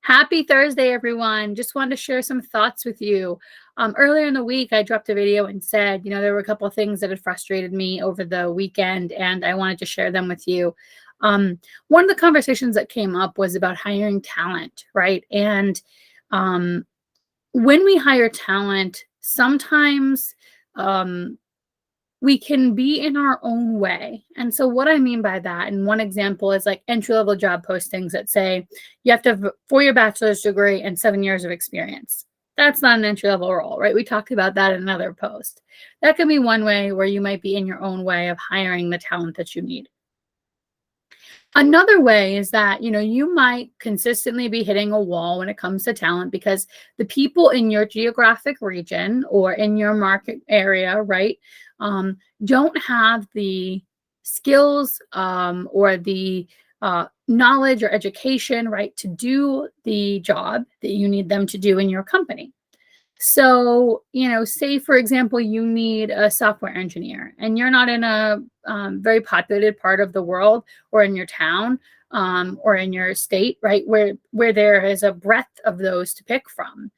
Happy Thursday, everyone. Just wanted to share some thoughts with you. Earlier in the week, I dropped a video and said, there were a couple of things that had frustrated me over the weekend, and I wanted to share them with you. One of the conversations that came up was about hiring talent, right? And when we hire talent, sometimes we can be in our own way. And so what I mean by that, and one example is like entry-level job postings that say you have to have a 4-year bachelor's degree and 7 years of experience. That's not an entry-level role, right? We talked about that in another post. That can be one way where you might be in your own way of hiring the talent that you need. Another way is that, you might consistently be hitting a wall when it comes to talent because the people in your geographic region or in your market area, right, don't have the skills or the knowledge or education, right, to do the job that you need them to do in your company. So, say, for example, you need a software engineer and you're not in a very populated part of the world or in your town or in your state, right, where there is a breadth of those to pick from.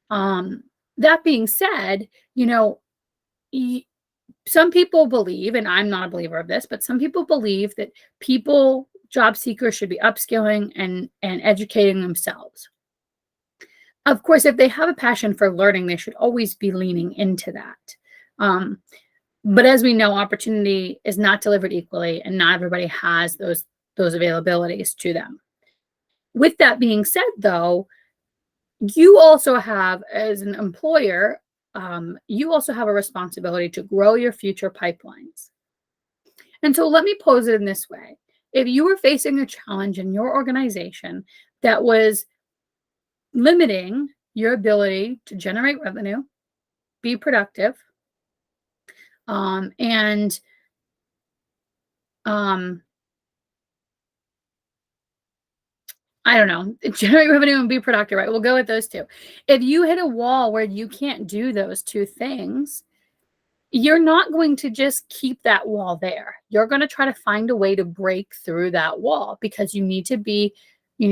That being said, some people believe, and I'm not a believer of this, but some people believe that job seekers should be upskilling and educating themselves. Of course, if they have a passion for learning, they should always be leaning into that. But as we know, opportunity is not delivered equally, and not everybody has those availabilities to them. With that being said, though, you also have, as an employer, you also have a responsibility to grow your future pipelines. And so let me pose it in this way. If you were facing a challenge in your organization that was limiting your ability to generate revenue, be productive, and generate revenue and be productive, right? We'll go with those two. If you hit a wall where you can't do those two things, you're not going to just keep that wall there. You're going to try to find a way to break through that wall because you need to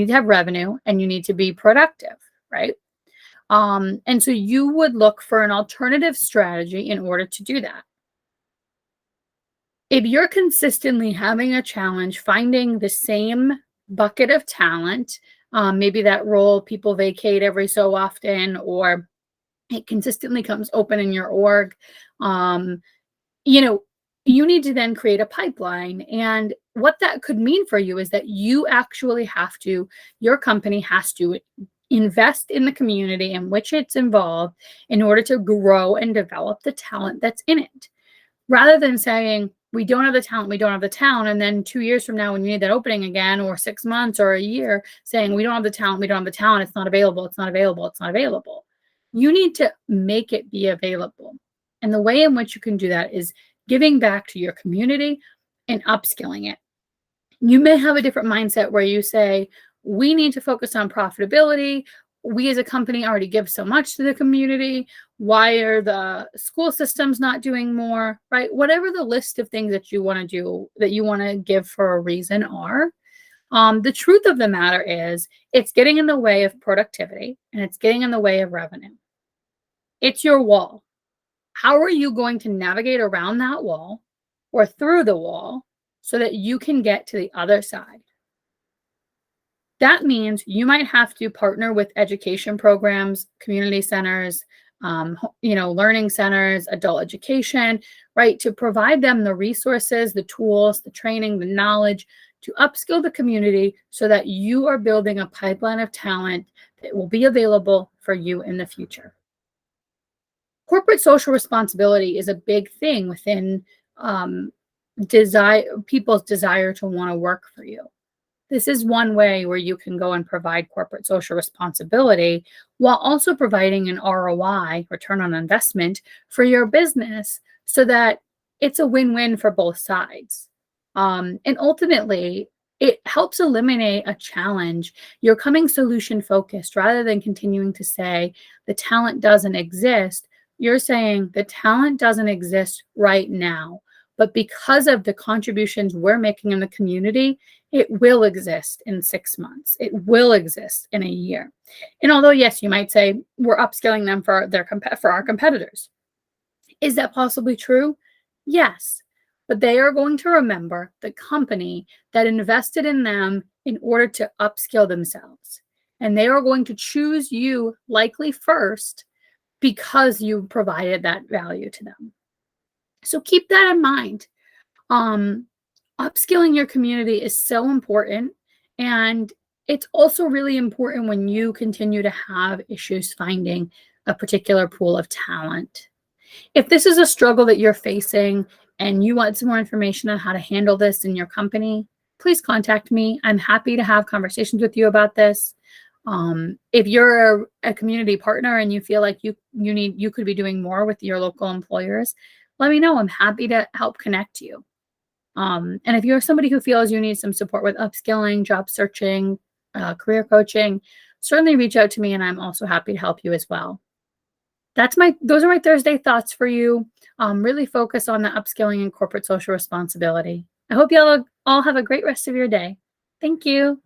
have revenue and you need to be productive, right? And so you would look for an alternative strategy in order to do that. If you're consistently having a challenge finding the same bucket of talent, maybe that role people vacate every so often, or it consistently comes open in your org, you need to then create a pipeline. And what that could mean for you is that your company has to invest in the community in which it's involved in order to grow and develop the talent that's in it. Rather than saying, we don't have the talent, and then 2 years from now when you need that opening again, or 6 months or a year, saying we don't have the talent, it's not available. You need to make it be available. And the way in which you can do that is giving back to your community and upskilling it. You may have a different mindset where you say, we need to focus on profitability. We as a company already give so much to the community. Why are the school systems not doing more, right? Whatever the list of things that you want to do, that you want to give for a reason are, the truth of the matter is it's getting in the way of productivity and it's getting in the way of revenue. It's your wall. How are you going to navigate around that wall or through the wall so that you can get to the other side? That means you might have to partner with education programs, community centers, learning centers, adult education, right, to provide them the resources, the tools, the training, the knowledge to upskill the community so that you are building a pipeline of talent that will be available for you in the future. Corporate social responsibility is a big thing within people's desire to want to work for you. This is one way where you can go and provide corporate social responsibility while also providing an ROI, return on investment, for your business so that it's a win-win for both sides. And ultimately, it helps eliminate a challenge. You're coming solution-focused rather than continuing to say the talent doesn't exist. You're saying the talent doesn't exist right now. But because of the contributions we're making in the community, it will exist in 6 months. It will exist in a year. And although, yes, you might say we're upskilling them for our competitors. Is that possibly true? Yes. But they are going to remember the company that invested in them in order to upskill themselves. And they are going to choose you likely first because you provided that value to them. So keep that in mind. Upskilling your community is so important. And it's also really important when you continue to have issues finding a particular pool of talent. If this is a struggle that you're facing and you want some more information on how to handle this in your company, please contact me. I'm happy to have conversations with you about this. If you're a community partner and you feel like you could be doing more with your local employers, let me know. I'm happy to help connect you. And if you're somebody who feels you need some support with upskilling, job searching, career coaching, certainly reach out to me, and I'm also happy to help you as well. Those are my Thursday thoughts for you. Really focus on the upskilling and corporate social responsibility. I hope you all have a great rest of your day. Thank you.